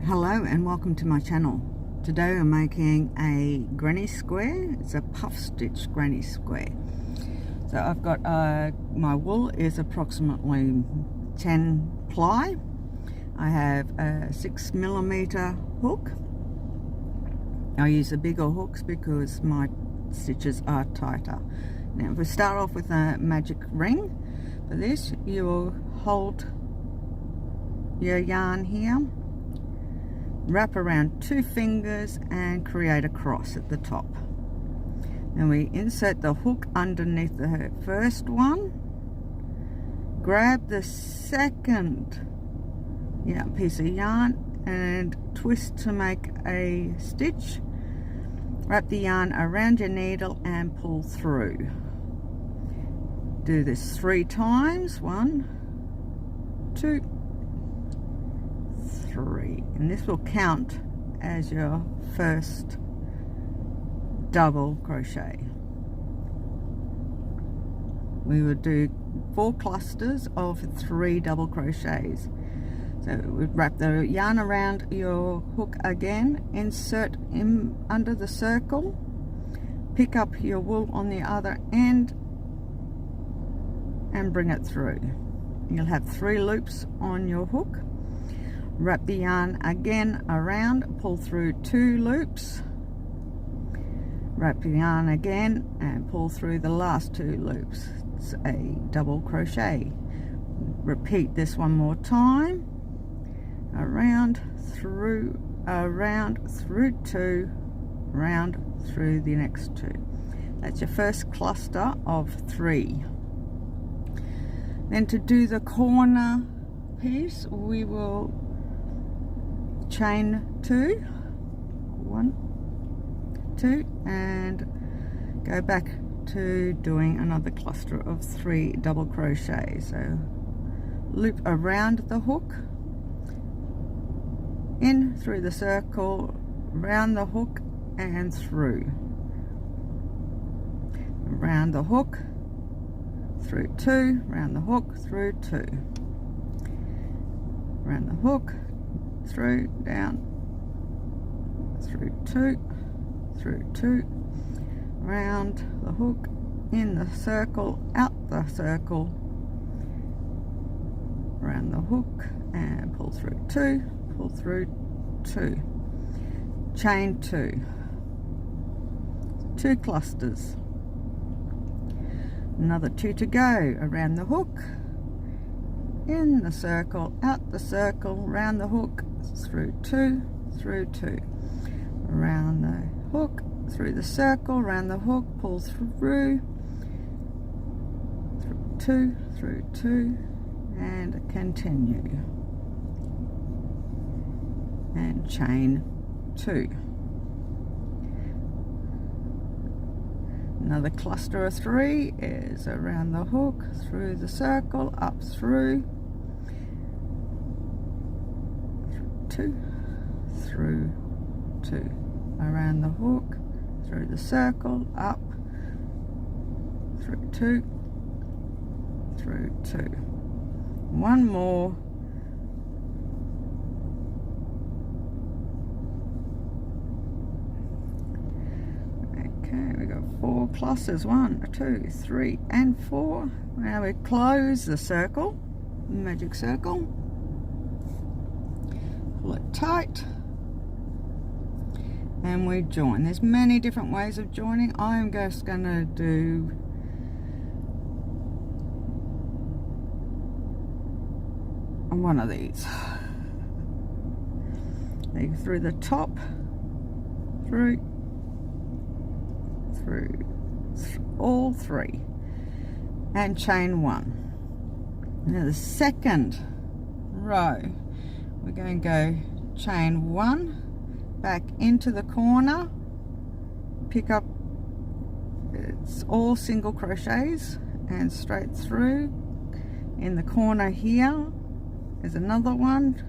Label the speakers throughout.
Speaker 1: Hello and welcome to my channel. Today I'm making a granny square. It's a puff stitch granny square. So I've got my wool is approximately 10 ply. I have a 6mm hook. I use the bigger hooks because my stitches are tighter. Now if we start off with a magic ring, for this you will hold your yarn here, wrap around 2 fingers and create a cross at the top. Then we insert the hook underneath the first one, grab the second piece of yarn and twist to make a stitch, wrap the yarn around your needle and pull through. Do this 3 times, 1, 2, 3, and this will count as your first double crochet. We will do 4 clusters of 3 double crochets. So we wrap the yarn around your hook again, insert in under the circle, pick up your wool on the other end and bring it through. You'll have 3 loops on your hook. Wrap the yarn again around, pull through 2 loops, wrap the yarn again and pull through the last 2 loops. It's a double crochet. Repeat this one more time. Around, through 2, round through the next 2. That's your first cluster of 3. Then to do the corner piece, we will chain 2, 1, 2, and go back to doing another cluster of 3 double crochets. So loop around the hook, in through the circle, round the hook and through, around the hook, through 2, round the hook, through 2, round the hook, through, down, through 2, through 2, round the hook, in the circle, out the circle, round the hook and pull through 2, pull through 2, chain 2, 2 clusters, another 2 to go, around the hook, in the circle, out the circle, round the hook, through 2, through 2, around the hook, through the circle, round the hook, pull through 2, through 2, and continue, and chain 2. Another cluster of 3 is around the hook, through the circle, up through 2, through 2, around the hook, through the circle, up, through 2, through 2. One more. Okay, we got 4 clusters, 1, 2, 3, and 4. Now we close the circle, magic circle, pull it tight, and we join. There's many different ways of joining. I'm just going to do one of these. Through the top, through all 3, and chain 1. Now the second row, we're going to go chain 1, back into the corner, pick up, it's all single crochets, and straight through. In the corner here is another one,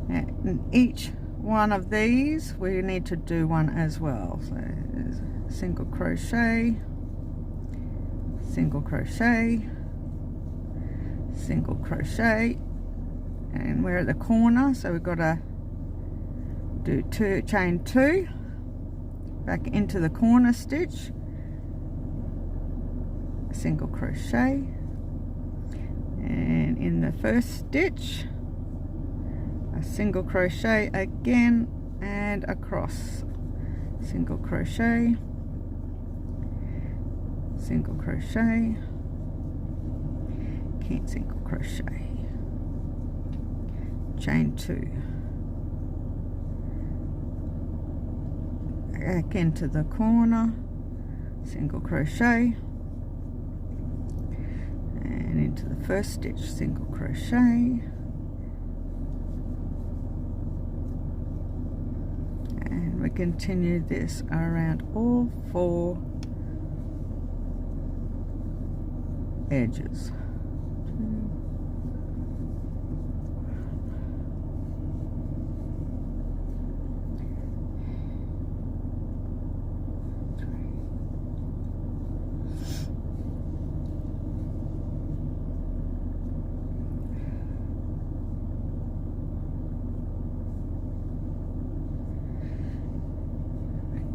Speaker 1: and each one of these we need to do one as well. So there's single crochet, single crochet, single crochet, and we're at the corner, so we've got to do chain 2 back into the corner stitch, single crochet, and in the first stitch a single crochet again and across, single crochet, single crochet, single crochet, chain 2, back into the corner, single crochet, and into the first stitch, single crochet, and we continue this around all 4 edges.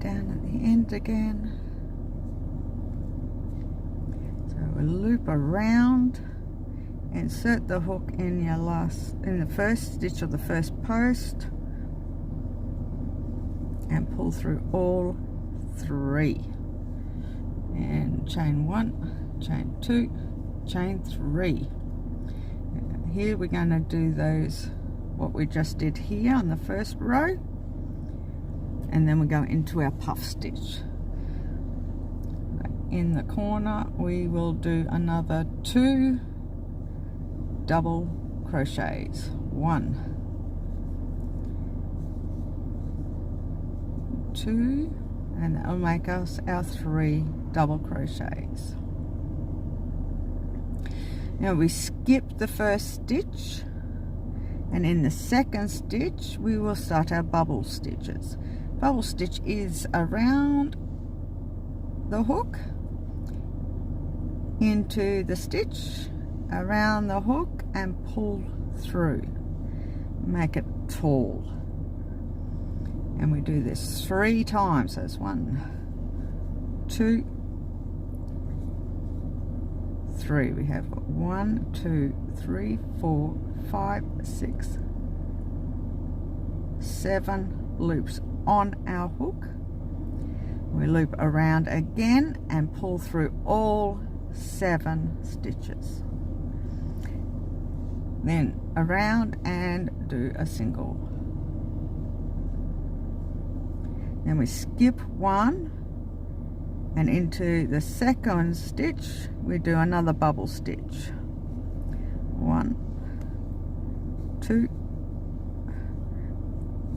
Speaker 1: Down at the end again, so we loop around, insert the hook in the first stitch of the first post, and pull through all 3, and chain 1, chain 2, chain 3. Here we're going to do those what we just did here on the first row, and then we go into our puff stitch. In the corner we will do another 2 double crochets, 1, 2, and that will make us our 3 double crochets. Now we skip the first stitch, and in the second stitch we will start our bubble stitches. Bubble stitch is around the hook, into the stitch, around the hook, and pull through. Make it tall. And we do this 3 times. So it's 1, 2, 3. We have 1, 2, 3, 4, 5, 6, 7 loops on our hook. We loop around again and pull through all 7 stitches. Then around and do a single. Then we skip 1, and into the second stitch we do another bubble stitch. 1, 2,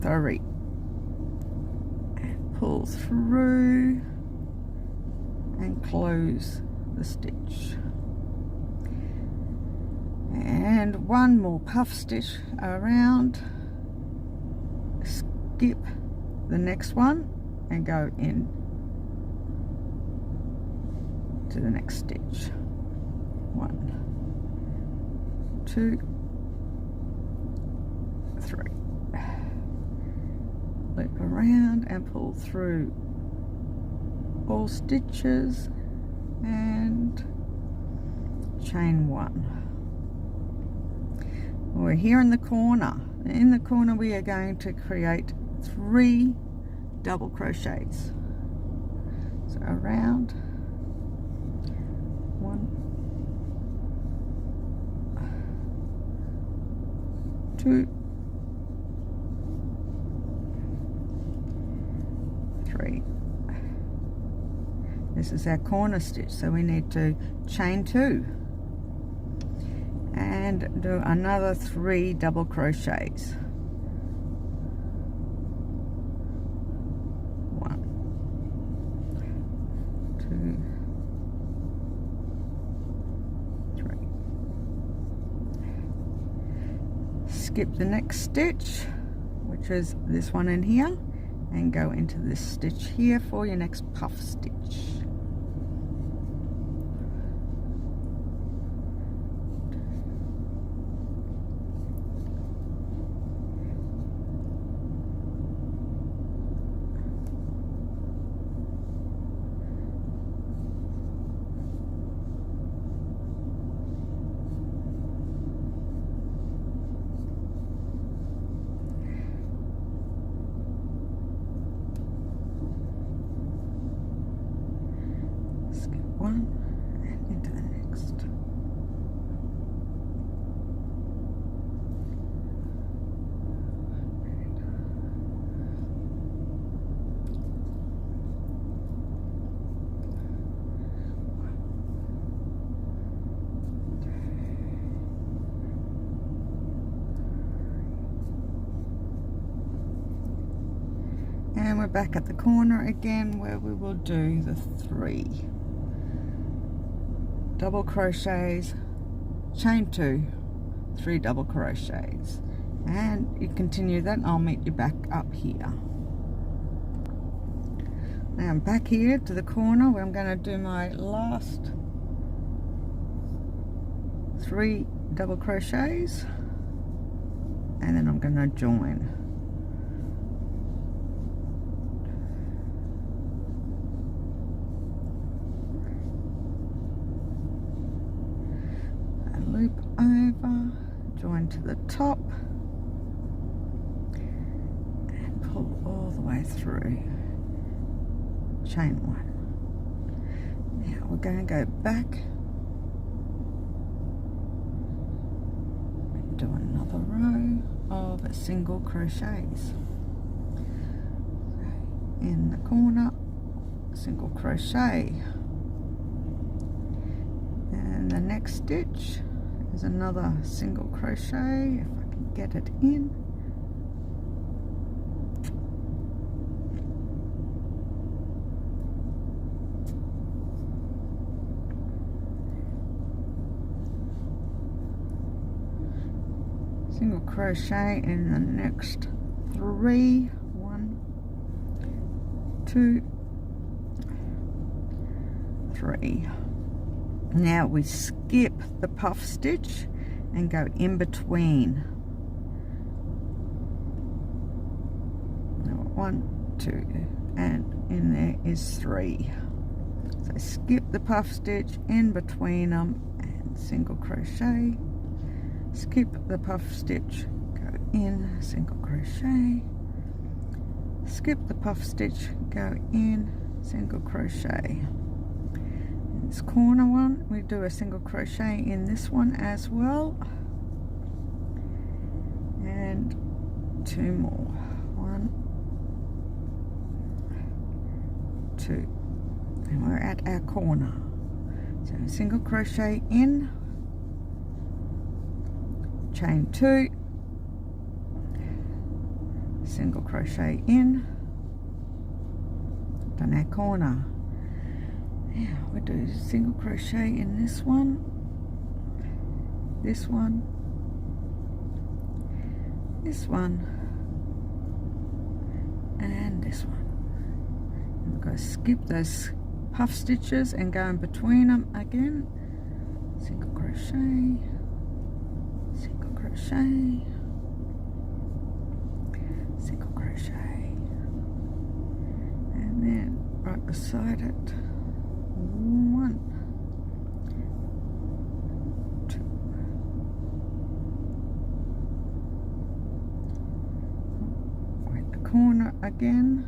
Speaker 1: 3. Pull through and close the stitch, and 1 more puff stitch around, skip the next one and go in to the next stitch. 1, 2, 3. Loop around and pull through all stitches and chain 1. We're here in the corner. In the corner we are going to create 3 double crochets. So around, 1, 2, 3. This is our corner stitch, so we need to chain 2 and do another 3 double crochets. 1, 2, 3. Skip the next stitch, which is this one in here, and go into this stitch here for your next puff stitch. one and into the next. And we're back at the corner again, where we will do the 3 double crochets, chain 2, 3 double crochets, and you continue that. I'll meet you back up here. Now I'm back here to the corner where I'm going to do my last 3 double crochets, and then I'm going to join. Loop over, join to the top, and pull all the way through. Chain 1. Now we're going to go back and do another row of single crochets. In the corner, single crochet, and the next stitch is another single crochet, if I can get it in. Single crochet in the next 3. 1, 2, 3. Now we skip the puff stitch and go in between. Now 1, 2, and in there is 3. So skip the puff stitch, in between them, and single crochet. Skip the puff stitch, go in, single crochet. Skip the puff stitch, go in, single crochet. This corner one, we do a single crochet in this one as well, and 2 more. 1, 2, and we're at our corner. So single crochet in, chain 2, single crochet in, done our corner. Now we do single crochet in this one, this one, this one, and this one. And we're going to skip those puff stitches and go in between them again. Single crochet, single crochet, single crochet, and then right beside it, 1, 2, we're at the corner again,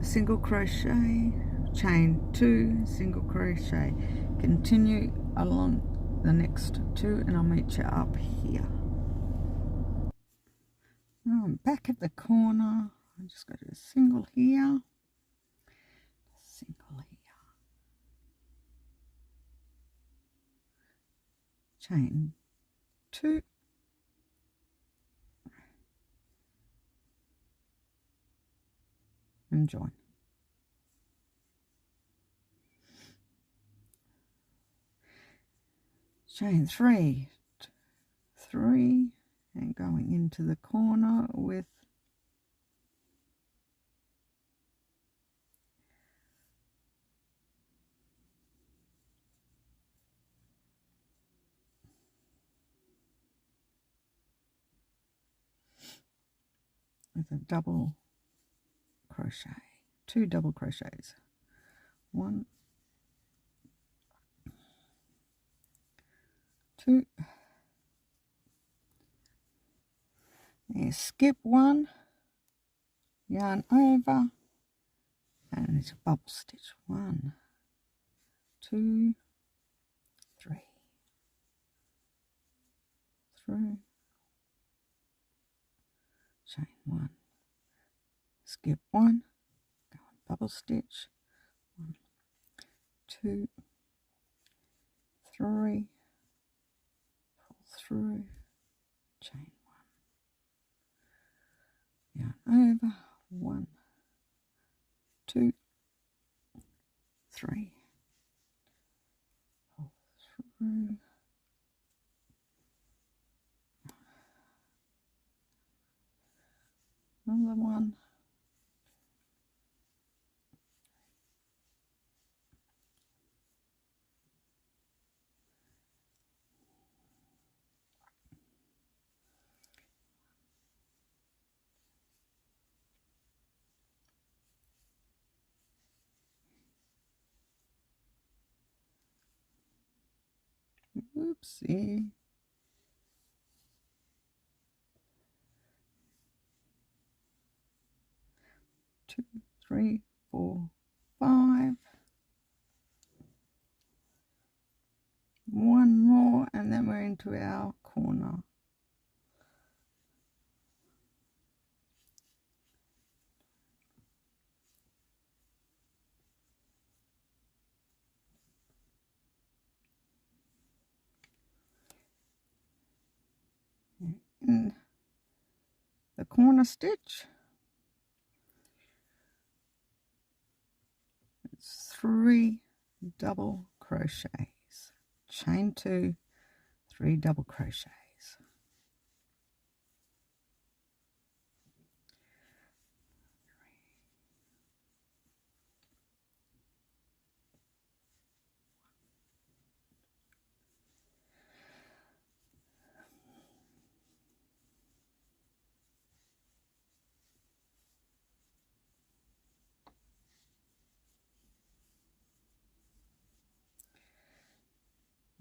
Speaker 1: single crochet, chain 2, single crochet, continue along the next 2, and I'll meet you up here. Now I'm back at the corner. I'm just going to do a single here, single here, chain 2, and join. Chain 3, 3, and going into the corner with a double crochet, 2 double crochets, 1, 2, There, skip one, yarn over, and it's a bubble stitch. 1, 2, 3, through, chain 1, skip 1, go on bubble stitch, 1, 2, 3, pull through, chain 1, yarn over, 1, 2, 3, pull through, another one, oopsie, 2, 3, 4, 5, one more, and then we're into our corner. In the corner stitch, it's 3 double crochets, chain 2, 3 double crochets.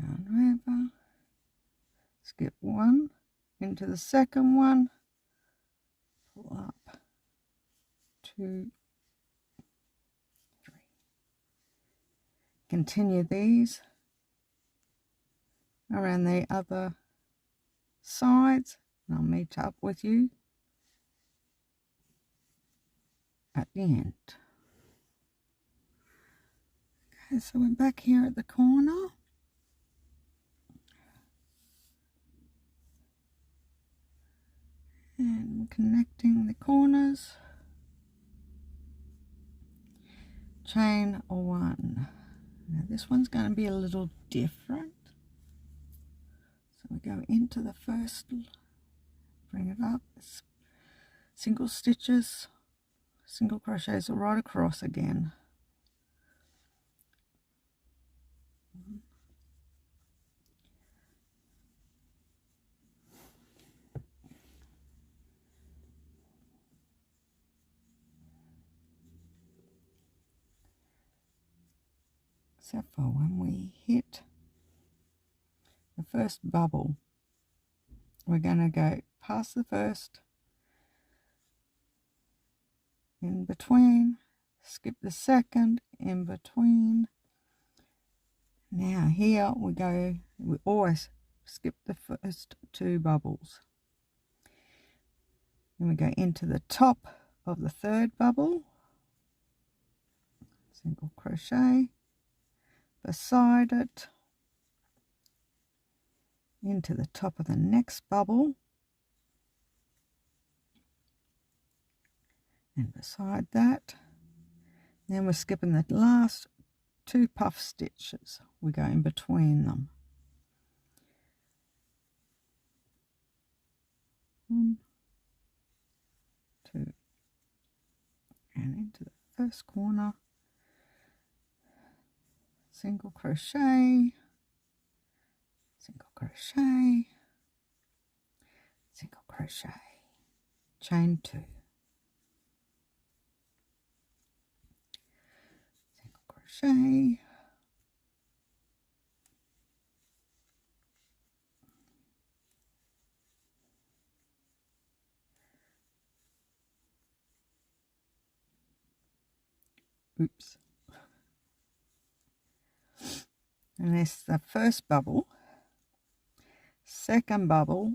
Speaker 1: Yarn over, skip 1 into the second one, pull up, 2, 3. Continue these around the other sides, and I'll meet up with you at the end. Okay, so we're back here at the corner. And connecting the corners, chain 1. Now this one's going to be a little different. So we go into the first, bring it up, single stitches, single crochets right across again. Except for when we hit the first bubble, we're going to go past the first, in between, skip the second, in between. Now here we always skip the first 2 bubbles. Then we go into the top of the third bubble, single crochet, beside it, into the top of the next bubble, and beside that. Then we're skipping the last 2 puff stitches. We go in between them. 1, 2, and into the first corner, single crochet, single crochet, single crochet, chain 2, single crochet, Oops. And this is the first bubble, second bubble,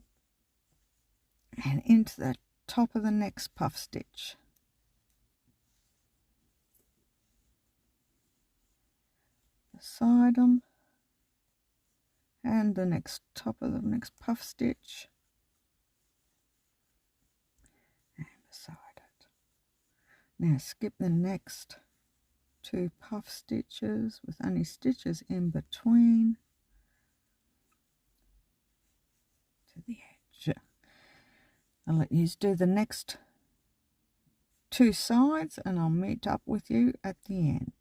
Speaker 1: and into the top of the next puff stitch. Beside them, and the next top of the next puff stitch, and beside it. Now skip the next 2 puff stitches with only stitches in between to the edge. I'll let you do the next 2 sides and I'll meet up with you at the end.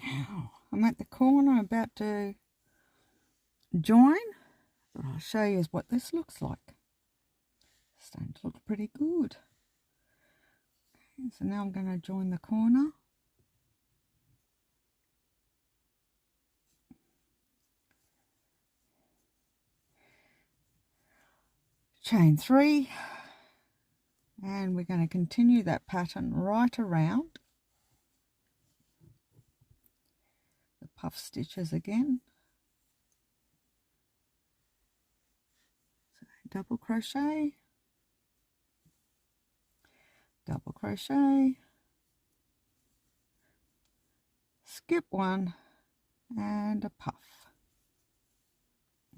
Speaker 1: Now I'm at the corner about to join, but I'll show you what this looks like. It's starting to look pretty good. Okay, so now I'm going to join the corner. Chain 3, and we're going to continue that pattern right around the puff stitches again. So double crochet, double crochet, skip 1 and a puff.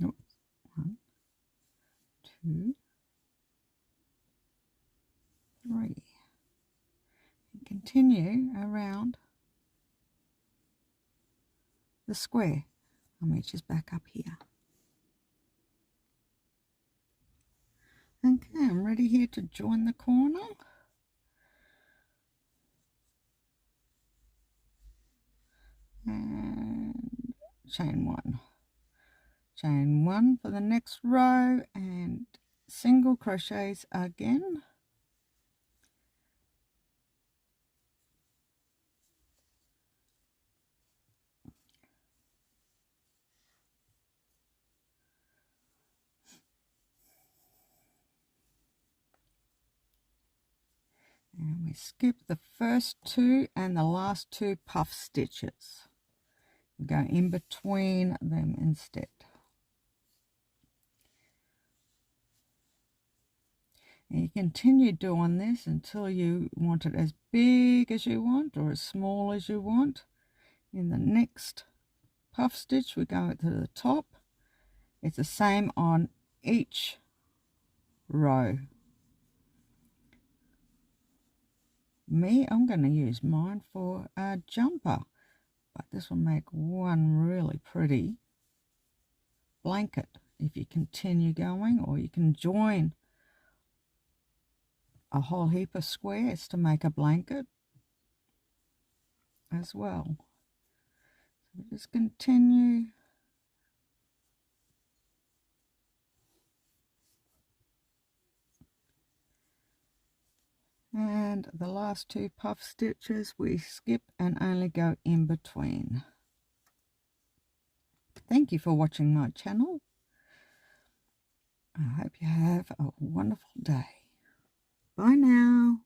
Speaker 1: Oops. 1, 2, 3, and continue around the square. I'll meet you back up here. Okay, I'm ready here to join the corner. And chain 1. Chain 1 for the next row and single crochets again. And we skip the first 2 and the last 2 puff stitches. We go in between them instead. And you continue doing this until you want it as big as you want or as small as you want. In the next puff stitch we go to the top. It's the same on each row. I'm going to use mine for a jumper, but this will make one really pretty blanket if you continue going, or you can join a whole heap of squares to make a blanket as well. So just continue. And the last 2 puff stitches we skip and only go in between. Thank you for watching my channel. I hope you have a wonderful day. Bye now.